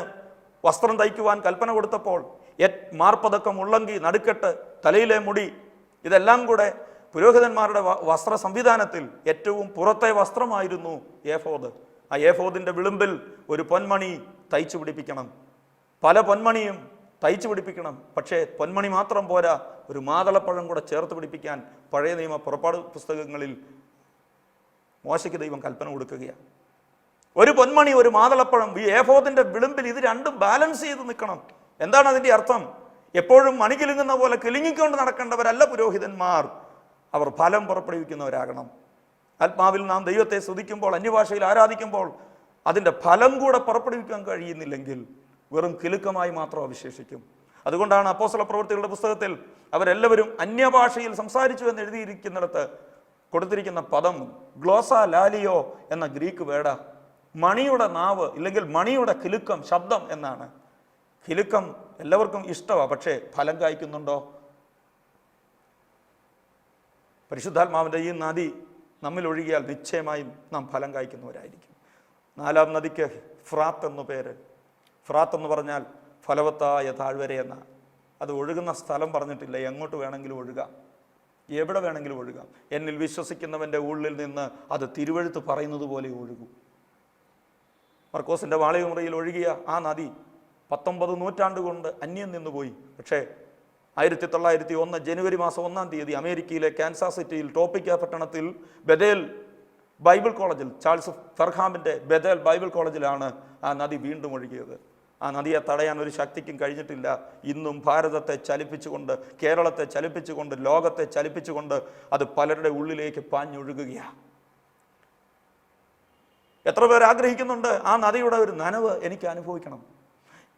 Speaker 1: വസ്ത്രം തയ്ക്കുവാൻ കൽപ്പന കൊടുത്തപ്പോൾ മാർപ്പതക്കം, ഉള്ളങ്കി, നടുക്കെട്ട്, തലയിലെ മുടി, ഇതെല്ലാം കൂടെ പുരോഹിതന്മാരുടെ വസ്ത്ര സംവിധാനത്തിൽ ഏറ്റവും പുറത്തെ വസ്ത്രമായിരുന്നു ഏഫോദ്. ആ ഏഫോദിൻ്റെ വിളിമ്പിൽ ഒരു പൊന്മണി തയ്ച്ചു പിടിപ്പിക്കണം. പല പൊന്മണിയും തയ്ച്ചു പിടിപ്പിക്കണം. പക്ഷേ പൊന്മണി മാത്രം പോരാ, ഒരു മാതളപ്പഴം കൂടെ ചേർത്ത് പിടിപ്പിക്കാൻ പഴയ നിയമ പുറപ്പാട് പുസ്തകങ്ങളിൽ മോശയ്ക്ക് ദൈവം കൽപ്പന കൊടുക്കുകയാണ്. ഒരു പൊന്മണി, ഒരു മാതളപ്പഴം, ഈ ഏഫോദിന്റെ വിളിമ്പിൽ ഇത് രണ്ടും ബാലൻസ് ചെയ്ത് നിൽക്കണം. എന്താണ് അതിൻ്റെ അർത്ഥം? എപ്പോഴും മണി കിലുങ്ങുന്ന പോലെ കിലുങ്ങിക്കൊണ്ട് നടക്കേണ്ടവരല്ല പുരോഹിതന്മാർ. അവർ ഫലം പുറപ്പെടുവിക്കുന്നവരാകണം. ആത്മാവിൽ നാം ദൈവത്തെ സ്തുതിക്കുമ്പോൾ, അന്യഭാഷയിൽ ആരാധിക്കുമ്പോൾ അതിൻ്റെ ഫലം കൂടെ പുറപ്പെടുവിക്കാൻ കഴിയുന്നില്ലെങ്കിൽ വെറും കിലുക്കമായി മാത്രം അവശേഷിക്കും. അതുകൊണ്ടാണ് അപ്പോസ്തല പ്രവൃത്തികളുടെ പുസ്തകത്തിൽ അവരെല്ലാവരും അന്യഭാഷയിൽ സംസാരിച്ചു എന്ന് എഴുതിയിരിക്കുന്നിടത്ത് കൊടുത്തിരിക്കുന്ന പദം ഗ്ലോസ ലാലിയോ എന്ന ഗ്രീക്ക് വേർഡ. മണിയുടെ നാവ് ഇല്ലെങ്കിൽ മണിയുടെ കിലുക്കം, ശബ്ദം എന്നാണ്. കിലുക്കം എല്ലാവർക്കും ഇഷ്ടമാണ്, പക്ഷേ ഫലം കായ്ക്കുന്നുണ്ടോ? പരിശുദ്ധാത്മാവിൻ്റെ ഈ നദി നമ്മിൽ ഒഴുകിയാൽ നിശ്ചയമായും നാം ഫലം കായ്ക്കുന്നവരായിരിക്കും. 4ാം നദിക്ക് ഫ്രാത്ത് എന്നു പേര്. ഫ്രാത്ത് എന്ന് പറഞ്ഞാൽ ഫലവത്തായ താഴ്വര എന്ന. അത് ഒഴുകുന്ന സ്ഥലം പറഞ്ഞിട്ടില്ല, എങ്ങോട്ട് വേണമെങ്കിലും ഒഴുകാം, എവിടെ വേണമെങ്കിലും ഒഴുകാം. എന്നിൽ വിശ്വസിക്കുന്നവൻ്റെ ഉള്ളിൽ നിന്ന് അത് തിരുവെഴുത്ത് പറയുന്നത് പോലെ ഒഴുകും. മർക്കോസിൻ്റെ വാളയുമുറിയിൽ ഒഴുകിയ ആ നദി 19 നൂറ്റാണ്ട് കൊണ്ട് അന്യം നിന്നുപോയി. പക്ഷേ 1901 ജനുവരി മാസം 1-ാം തീയതി അമേരിക്കയിലെ കാൻസാസ് സിറ്റിയിൽ ടോപ്പിക്ക പട്ടണത്തിൽ ബഥേൽ ബൈബിൾ കോളേജിൽ, ചാൾസ് ഫെർഹാമിൻ്റെ ബഥേൽ ബൈബിൾ കോളേജിലാണ് ആ നദി വീണ്ടും ഒഴുകിയത്. ആ നദിയെ തടയാൻ ഒരു ശക്തിക്കും കഴിഞ്ഞിട്ടില്ല. ഇന്നും ഭാരതത്തെ ചലിപ്പിച്ചുകൊണ്ട്, കേരളത്തെ ചലിപ്പിച്ചുകൊണ്ട്, ലോകത്തെ ചലിപ്പിച്ചുകൊണ്ട് അത് പലരുടെ ഉള്ളിലേക്ക് പാഞ്ഞൊഴുകുകയാണ്. എത്ര പേർ ആഗ്രഹിക്കുന്നുണ്ട് ആ നദിയുടെ ഒരു നനവ് എനിക്ക് അനുഭവിക്കണം?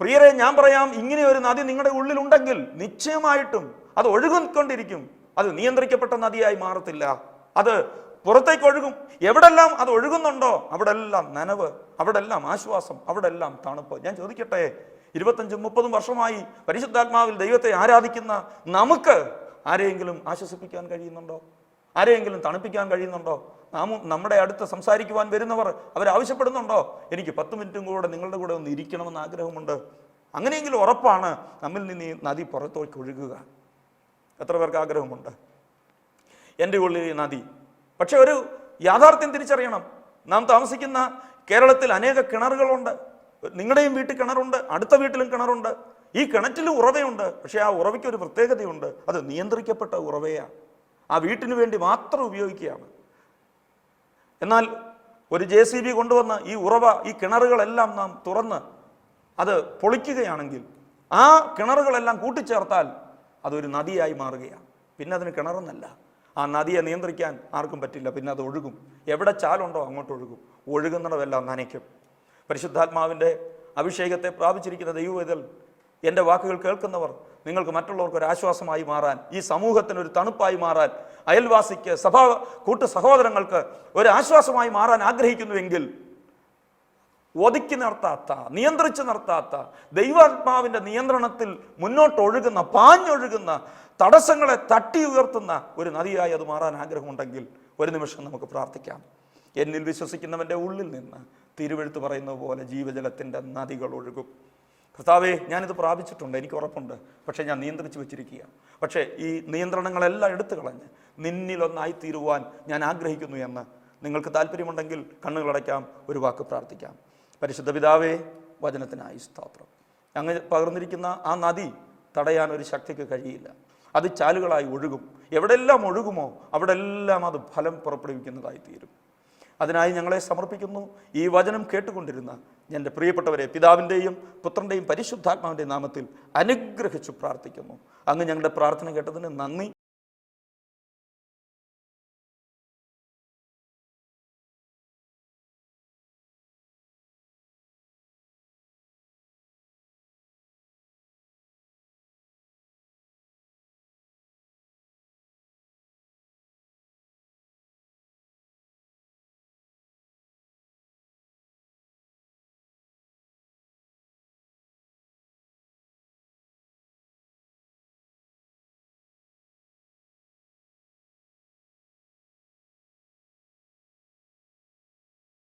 Speaker 1: പ്രിയരെ, ഞാൻ പറയാം, ഇങ്ങനെ ഒരു നദി നിങ്ങളുടെ ഉള്ളിലുണ്ടെങ്കിൽ നിശ്ചയമായിട്ടും അത് ഒഴുകിക്കൊണ്ടിരിക്കും. അത് നിയന്ത്രിക്കപ്പെട്ട നദിയായി മാറത്തില്ല, അത് പുറത്തേക്ക് ഒഴുകും. എവിടെല്ലാം അത് ഒഴുകുന്നുണ്ടോ അവിടെല്ലാം നനവ്, അവിടെല്ലാം ആശ്വാസം, അവിടെല്ലാം തണുപ്പ്. ഞാൻ ചോദിക്കട്ടെ, 25-30 വർഷമായി പരിശുദ്ധാത്മാവിൽ ദൈവത്തെ ആരാധിക്കുന്ന നമുക്ക് ആരെയെങ്കിലും ആശ്വസിപ്പിക്കാൻ കഴിയുന്നുണ്ടോ? ആരെയെങ്കിലും തണുപ്പിക്കാൻ കഴിയുന്നുണ്ടോ? നമ്മുടെ അടുത്ത് സംസാരിക്കുവാൻ വരുന്നവർ അവരാവശ്യപ്പെടുന്നുണ്ടോ, എനിക്ക് 10 മിനിറ്റും കൂടെ നിങ്ങളുടെ കൂടെ ഒന്ന് ഇരിക്കണമെന്ന് ആഗ്രഹമുണ്ട്? അങ്ങനെയെങ്കിലും ഉറപ്പാണ് നമ്മിൽ നിന്ന് ഈ നദി പുറത്തേക്ക് ഒഴുകുക. എത്ര പേർക്ക് ആഗ്രഹമുണ്ട്? എൻ്റെ ഉള്ളിൽ ഈ നദി. പക്ഷെ ഒരു യാഥാർത്ഥ്യം തിരിച്ചറിയണം. നാം താമസിക്കുന്ന കേരളത്തിൽ അനേക കിണറുകളുണ്ട്. നിങ്ങളുടെയും വീട്ടിൽ കിണറുണ്ട്, അടുത്ത വീട്ടിലും കിണറുണ്ട്. ഈ കിണറ്റിലും ഉറവയുണ്ട്. പക്ഷെ ആ ഉറവയ്ക്ക് ഒരു പ്രത്യേകതയുണ്ട്, അത് നിയന്ത്രിക്കപ്പെട്ട ഉറവയാണ്. ആ വീട്ടിന് വേണ്ടി മാത്രം ഉപയോഗിക്കുകയാണ്. എന്നാൽ ഒരു JCB കൊണ്ടുവന്ന് ഈ ഉറവ, ഈ കിണറുകളെല്ലാം നാം തുറന്ന് അത് പൊളിക്കുകയാണെങ്കിൽ, ആ കിണറുകളെല്ലാം കൂട്ടിച്ചേർത്താൽ അതൊരു നദിയായി മാറുകയാണ്. പിന്നെ അതിന് കിണറെന്നല്ല, ആ നദിയെ നിയന്ത്രിക്കാൻ ആർക്കും പറ്റില്ല. പിന്നെ അത് ഒഴുകും. എവിടെ ചാലുണ്ടോ അങ്ങോട്ട് ഒഴുകും. ഒഴുകുന്നതെല്ലാം നനയ്ക്കും. പരിശുദ്ധാത്മാവിൻ്റെ അഭിഷേകത്തെ പ്രാപിച്ചിരിക്കുന്ന ദൈവവേദൽ, എൻ്റെ വാക്കുകൾ കേൾക്കുന്നവർ നിങ്ങൾക്ക് മറ്റുള്ളവർക്ക് ഒരു ആശ്വാസമായി മാറാൻ, ഈ സമൂഹത്തിന് ഒരു തണുപ്പായി മാറാൻ, അയൽവാസിക്ക്, കൂട്ടു സഹോദരങ്ങൾക്ക് ഒരു ആശ്വാസമായി മാറാൻ ആഗ്രഹിക്കുന്നുവെങ്കിൽ ഒതുക്കി നിർത്താത്ത, നിയന്ത്രിച്ച് നിർത്താത്ത, ദൈവാത്മാവിൻ്റെ നിയന്ത്രണത്തിൽ മുന്നോട്ടൊഴുകുന്ന, പാഞ്ഞൊഴുകുന്ന, തടസ്സങ്ങളെ തട്ടി ഉയർത്തുന്ന ഒരു നദിയായി അത് മാറാൻ ആഗ്രഹമുണ്ടെങ്കിൽ ഒരു നിമിഷം നമുക്ക് പ്രാർത്ഥിക്കാം. എന്നിൽ വിശ്വസിക്കുന്നവൻ്റെ ഉള്ളിൽ നിന്ന് തിരുവെഴുത്ത് പറയുന്നത് പോലെ ജീവജലത്തിൻ്റെ നദികൾ ഒഴുകും. കർത്താവേ, ഞാനിത് പ്രാപിച്ചിട്ടുണ്ട്, എനിക്ക് ഉറപ്പുണ്ട്. പക്ഷേ ഞാൻ നിയന്ത്രിച്ച് വെച്ചിരിക്കുക. പക്ഷേ ഈ നിയന്ത്രണങ്ങളെല്ലാം എടുത്തു കളഞ്ഞ് നിന്നിലൊന്നായി തീരുവാൻ ഞാൻ ആഗ്രഹിക്കുന്നു എന്ന് നിങ്ങൾക്ക് താല്പര്യമുണ്ടെങ്കിൽ കണ്ണുകളടയ്ക്കാം, ഒരു വാക്ക് പ്രാർത്ഥിക്കാം. പരിശുദ്ധ പിതാവേ, വചനത്തിനായി സ്തോത്രം. അങ്ങ് പകർന്നിരിക്കുന്ന ആ നദി തടയാൻ ഒരു ശക്തിക്ക് കഴിയില്ല. അത് ചാലുകളായി ഒഴുകും. എവിടെല്ലാം ഒഴുകുമോ അവിടെല്ലാം അത് ഫലം പുറപ്പെടുവിക്കുന്നതായി തീരും. അതിനായി ഞങ്ങളെ സമർപ്പിക്കുന്നു. ഈ വചനം കേട്ടുകൊണ്ടിരുന്ന എൻ്റെ പ്രിയപ്പെട്ടവരെ പിതാവിൻ്റെയും പുത്രൻ്റെയും പരിശുദ്ധാത്മാവിൻ്റെ നാമത്തിൽ അനുഗ്രഹിച്ചു പ്രാർത്ഥിക്കുന്നു. അങ്ങ് ഞങ്ങളുടെ പ്രാർത്ഥന കേട്ടതിന് നന്ദി.